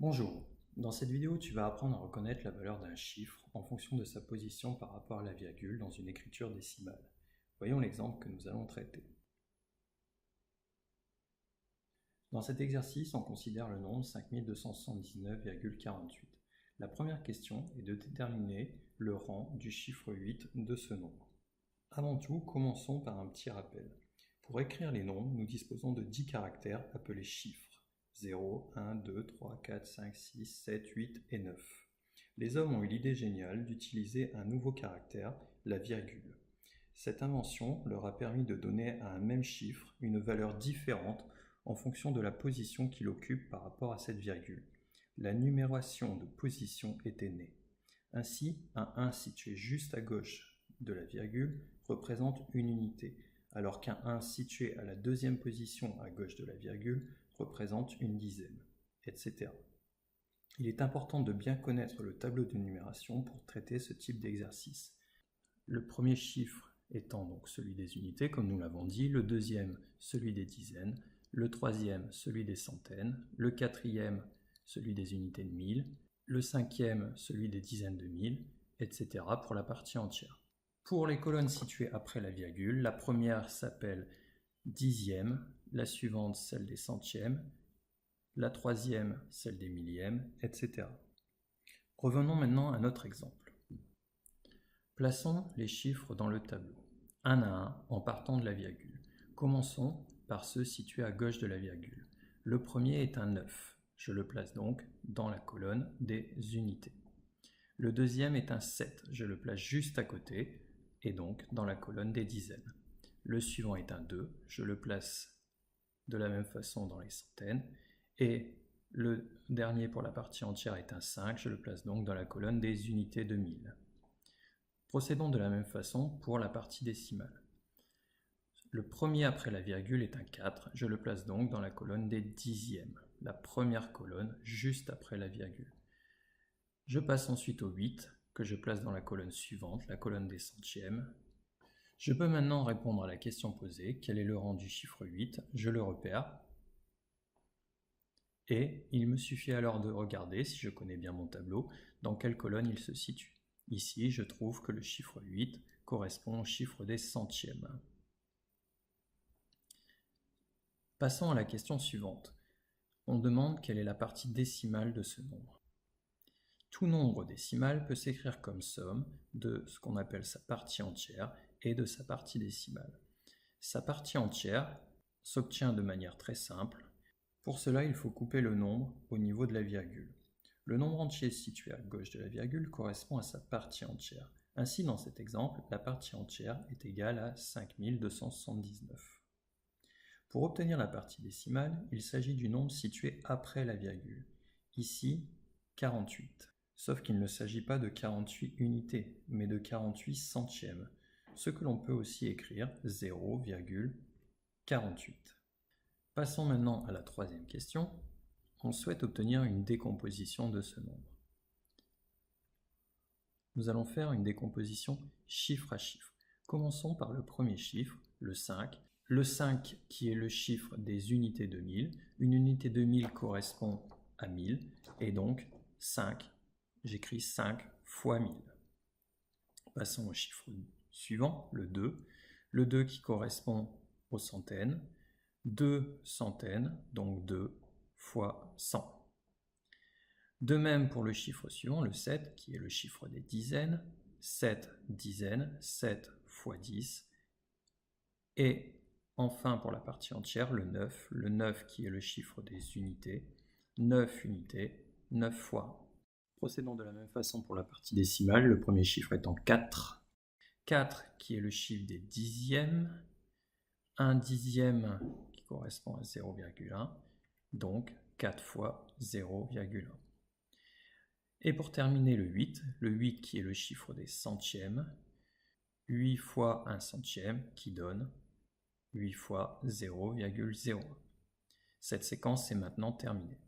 Bonjour, dans cette vidéo tu vas apprendre à reconnaître la valeur d'un chiffre en fonction de sa position par rapport à la virgule dans une écriture décimale. Voyons l'exemple que nous allons traiter. Dans cet exercice, on considère le nombre 5279,48. La première question est de déterminer le rang du chiffre 8 de ce nombre. Avant tout, commençons par un petit rappel. Pour écrire les nombres, nous disposons de 10 caractères appelés chiffres. 0, 1, 2, 3, 4, 5, 6, 7, 8 et 9. Les hommes ont eu l'idée géniale d'utiliser un nouveau caractère, la virgule. Cette invention leur a permis de donner à un même chiffre une valeur différente en fonction de la position qu'il occupe par rapport à cette virgule. La numération de position était née. Ainsi, un 1 situé juste à gauche de la virgule représente une unité, alors qu'un 1 situé à la deuxième position à gauche de la virgule représente une dizaine, etc. Il est important de bien connaître le tableau de numération pour traiter ce type d'exercice. Le premier chiffre étant donc celui des unités, comme nous l'avons dit, le deuxième celui des dizaines, le troisième celui des centaines, le quatrième celui des unités de mille, le cinquième celui des dizaines de mille, etc. pour la partie entière. Pour les colonnes situées après la virgule, la première s'appelle dixième, la suivante celle des centièmes, la troisième celle des millièmes, etc. Revenons maintenant à notre exemple. Plaçons les chiffres dans le tableau, un à un en partant de la virgule. Commençons par ceux situés à gauche de la virgule. Le premier est un 9, je le place donc dans la colonne des unités. Le deuxième est un 7, je le place juste à côté et donc dans la colonne des dizaines. Le suivant est un 2, je le place de la même façon dans les centaines, et le dernier pour la partie entière est un 5, je le place donc dans la colonne des unités de 1000. Procédons de la même façon pour la partie décimale. Le premier après la virgule est un 4, je le place donc dans la colonne des dixièmes, la première colonne juste après la virgule. Je passe ensuite au 8, que je place dans la colonne suivante, la colonne des centièmes. Je peux maintenant répondre à la question posée, quel est le rang du chiffre 8? Je le repère. Et il me suffit alors de regarder, si je connais bien mon tableau, dans quelle colonne il se situe. Ici, je trouve que le chiffre 8 correspond au chiffre des centièmes. Passons à la question suivante. On demande quelle est la partie décimale de ce nombre. Tout nombre décimal peut s'écrire comme somme de ce qu'on appelle sa partie entière et de sa partie décimale. Sa partie entière s'obtient de manière très simple. Pour cela, il faut couper le nombre au niveau de la virgule. Le nombre entier situé à gauche de la virgule correspond à sa partie entière. Ainsi, dans cet exemple, la partie entière est égale à 5279. Pour obtenir la partie décimale, il s'agit du nombre situé après la virgule. Ici, 48. Sauf qu'il ne s'agit pas de 48 unités, mais de 48 centièmes, ce que l'on peut aussi écrire 0,48. Passons maintenant à la troisième question. On souhaite obtenir une décomposition de ce nombre. Nous allons faire une décomposition chiffre à chiffre. Commençons par le premier chiffre, le 5. Le 5 qui est le chiffre des unités de 1000. Une unité de 1000 correspond à 1000, et donc 5. J'écris 5 fois 1000. Passons au chiffre suivant, le 2. Le 2 qui correspond aux centaines. 2 centaines, donc 2 fois 100. De même pour le chiffre suivant, le 7, qui est le chiffre des dizaines. 7 dizaines, 7 fois 10. Et enfin pour la partie entière, le 9 qui est le chiffre des unités. 9 unités, 9 fois. Procédons de la même façon pour la partie décimale, le premier chiffre étant 4. 4 qui est le chiffre des dixièmes. 1 dixième qui correspond à 0,1, donc 4 fois 0,1. Et pour terminer, le 8 qui est le chiffre des centièmes. 8 fois 1 centième qui donne 8 fois 0,01. Cette séquence est maintenant terminée.